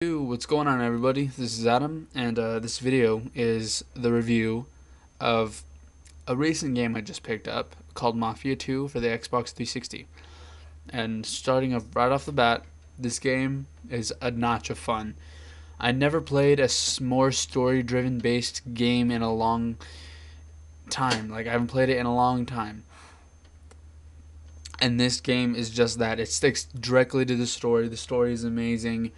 What's going on, everybody? This is Adam, and this video is the review of a recent game I just picked up called Mafia 2 for the Xbox 360. And starting off right off the bat, this game is a notch of fun. I never played a more story-driven based game in a long time. Like, I haven't played it in a long time. And this game is just that. It sticks directly to the story. The story is amazing.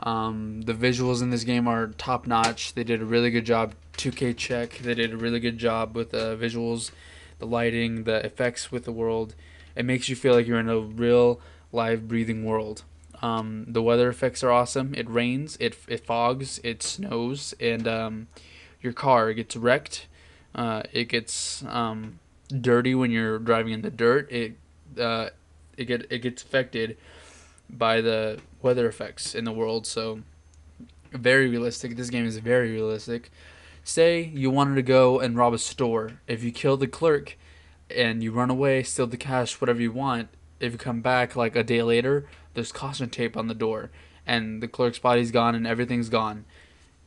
The visuals in this game are top notch. They did a really good job. 2K check. They did a really good job with the visuals, the lighting, the effects with the world. It makes you feel like you're in a real, live, breathing world. The weather effects are awesome. It rains, it fogs, it snows, and your car gets wrecked. It gets dirty when you're driving in the dirt. It gets affected by the weather effects in the world. So very realistic. This game is very realistic. Say you wanted to go and rob a store. If you kill the clerk and you run away, steal the cash, whatever you want, if you come back like a day later, there's caution tape on the door and the clerk's body's gone and everything's gone.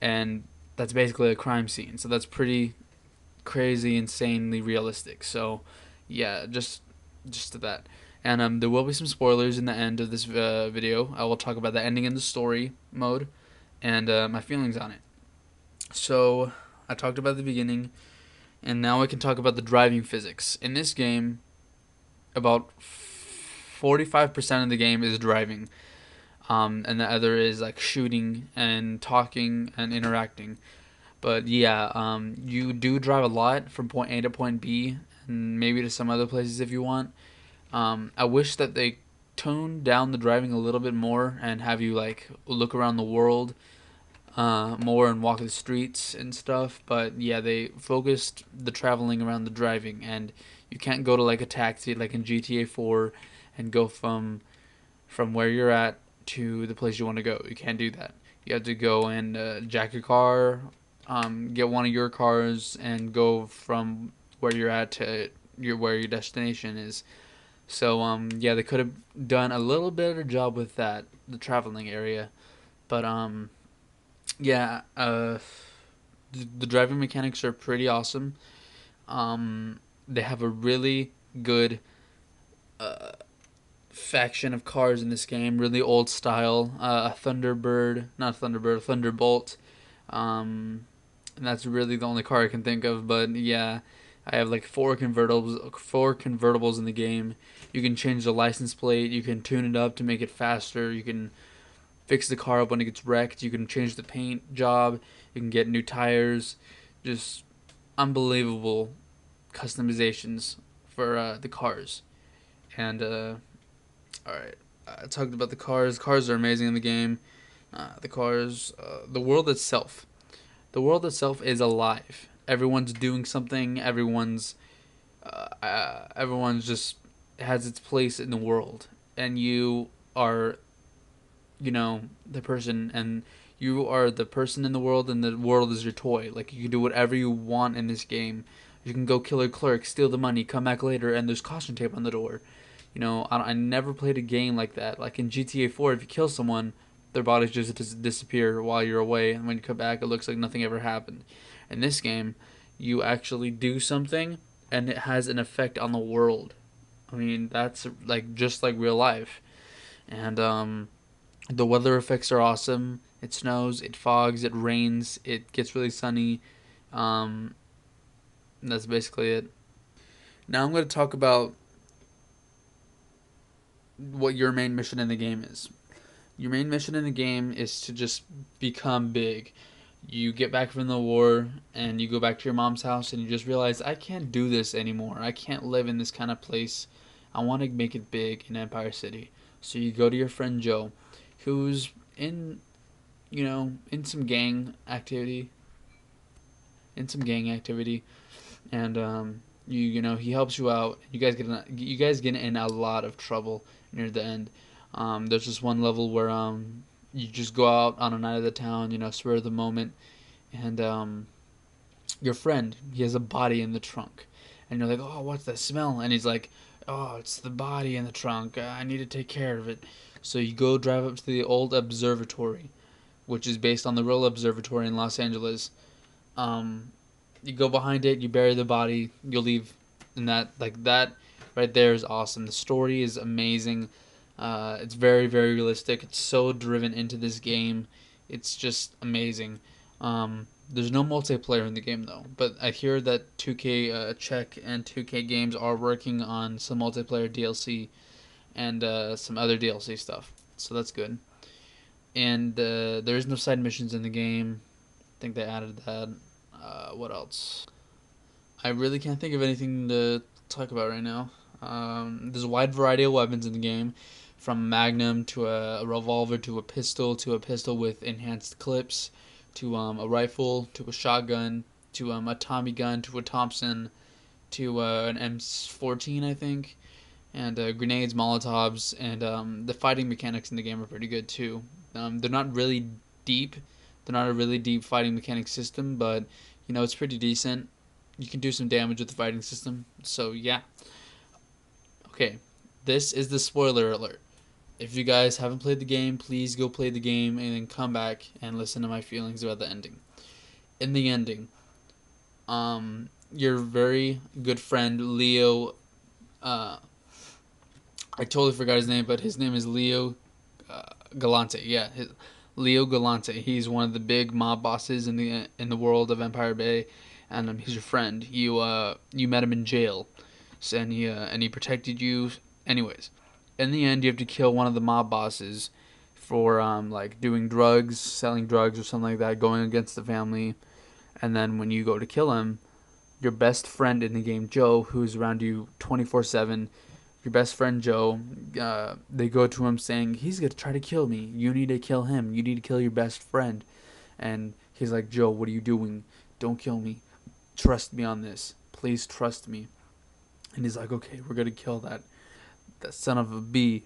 And that's basically a crime scene. So that's pretty crazy, insanely realistic. So yeah, just to that. And there will be some spoilers in the end of this video. I will talk about the ending and the story mode and my feelings on it. So I talked about the beginning, and now I can talk about the driving physics. In this game, about 45% of the game is driving, and the other is like shooting and talking and interacting. But yeah, you do drive a lot from point A to point B, and maybe to some other places if you want. I wish that they toned down the driving a little bit more and have you like look around the world more and walk the streets and stuff. But yeah, they focused the traveling around the driving, and you can't go to like a taxi like in GTA 4 and go from where you're at to the place you want to go. You can't do that. You have to go and jack your car, get one of your cars, and go from where you're at to where your destination is. So yeah, they could have done a little better job with that, the traveling area. But yeah, the driving mechanics are pretty awesome. They have a really good uh, faction of cars in this game, really old style. A Thunderbird, not Thunderbird, Thunderbolt. And that's really the only car I can think of. But yeah, I have like four convertibles in the game. You can change the license plate. You can tune it up to make it faster. You can fix the car up when it gets wrecked. You can change the paint job. You can get new tires. Just unbelievable customizations for the cars. And all right, I talked about the cars. Cars are amazing in the game. The cars, the world itself. The world itself is alive. Everyone's doing something. Everyone's just has its place in the world, and you are, the person, and you are the person in the world, and the world is your toy. Like, you can do whatever you want in this game. You can go kill a clerk, steal the money, come back later, and there's caution tape on the door. I never played a game like that. Like in GTA 4, if you kill someone, their bodies just disappear while you're away, and when you come back, it looks like nothing ever happened. In this game, you actually do something, and it has an effect on the world. I mean, that's like just like real life. And the weather effects are awesome. It snows, it fogs, it rains, it gets really sunny. Um, and that's basically it. Now I'm going to talk about what your main mission in the game is. Your main mission in the game is to just become big. You get back from the war and you go back to your mom's house and you just realize, I can't do this anymore. I can't live in this kind of place. I want to make it big in Empire City. So you go to your friend Joe, who's in some gang activity, and he helps you out. You guys get in a lot of trouble near the end. There's just one level where you just go out on a night of the town, spur of the moment, and your friend, he has a body in the trunk, and you're like, oh, what's that smell? And he's like, oh, it's the body in the trunk. I need to take care of it. So you go drive up to the old observatory, which is based on the real observatory in Los Angeles. Um, you go behind it, you bury the body, you'll leave, and that right there is awesome. The story is amazing. It's very very realistic. It's so driven into this game. It's just amazing. There's no multiplayer in the game though, but I hear that 2K Czech and 2K Games are working on some multiplayer DLC and some other DLC stuff. So that's good. And there is no side missions in the game. I think they added that. What else? I really can't think of anything to talk about right now. There's a wide variety of weapons in the game, from Magnum to a revolver to a pistol with enhanced clips, to a rifle to a shotgun to a Tommy gun to a Thompson to an M14, I think, and grenades, Molotovs, and the fighting mechanics in the game are pretty good too. They're not really deep. They're not a really deep fighting mechanic system, but it's pretty decent. You can do some damage with the fighting system. So yeah. Okay, this is the spoiler alert. If you guys haven't played the game, please go play the game and then come back and listen to my feelings about the ending. In the ending, your very good friend Leo, I totally forgot his name, but his name is Leo Galante. Yeah, Leo Galante. He's one of the big mob bosses in the world of Empire Bay, and he's your friend. You met him in jail, so, and he protected you. Anyways, in the end, you have to kill one of the mob bosses for like doing drugs, selling drugs or something like that, going against the family. And then when you go to kill him, your best friend in the game, Joe, who's around you 24/7, your best friend Joe, they go to him saying, he's going to try to kill me. You need to kill him. You need to kill your best friend. And he's like, Joe, what are you doing? Don't kill me. Trust me on this. Please trust me. And he's like, okay, we're going to kill that son of a bee.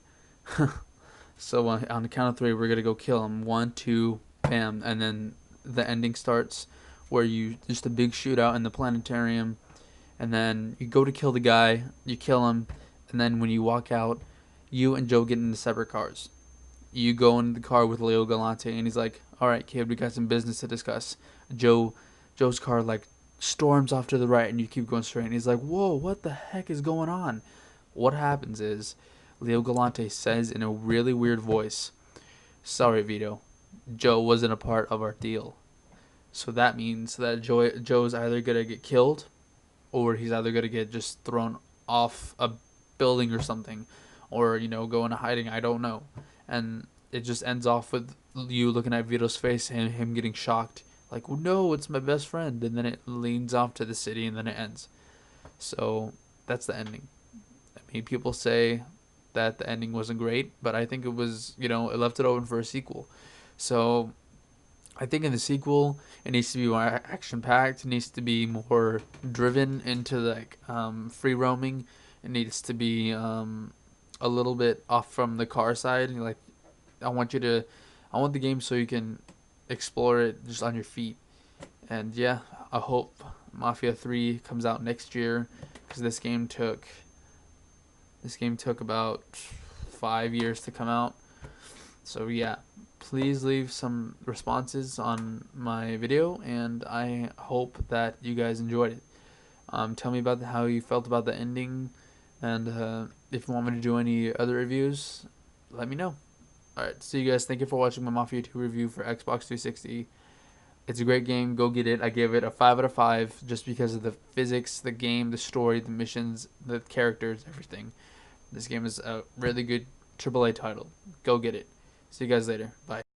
So on the count of three, we're going to go kill him. 1, 2, bam. And then the ending starts where just a big shootout in the planetarium. And then you go to kill the guy. You kill him. And then when you walk out, you and Joe get into separate cars. You go in the car with Leo Galante, and he's like, all right, kid, we got some business to discuss. Joe's car, like, storms off to the right, and you keep going straight. And he's like, whoa, what the heck is going on? What happens is Leo Galante says in a really weird voice, sorry, Vito, Joe wasn't a part of our deal. So that means that Joe's either going to get killed, or he's either going to get just thrown off a building or something, or go into hiding. I don't know. And it just ends off with you looking at Vito's face and him getting shocked, like, no, it's my best friend. And then it leans off to the city, and then it ends. So that's the ending. I mean, people say that the ending wasn't great, but I think it was, it left it open for a sequel. So I think in the sequel, it needs to be more action packed. It needs to be more driven into like free roaming. It needs to be a little bit off from the car side. Like, I want the game so you can explore it just on your feet. And yeah, I hope Mafia 3 comes out next year, because this game took about 5 years to come out. So yeah, please leave some responses on my video, and I hope that you guys enjoyed it. Tell me about how you felt about the ending, and if you want me to do any other reviews, let me know. Alright, see you guys. Thank you for watching my Mafia 2 review for Xbox 360. It's a great game. Go get it. I gave it a 5 out of 5 just because of the physics, the game, the story, the missions, the characters, everything. This game is a really good AAA title. Go get it. See you guys later. Bye.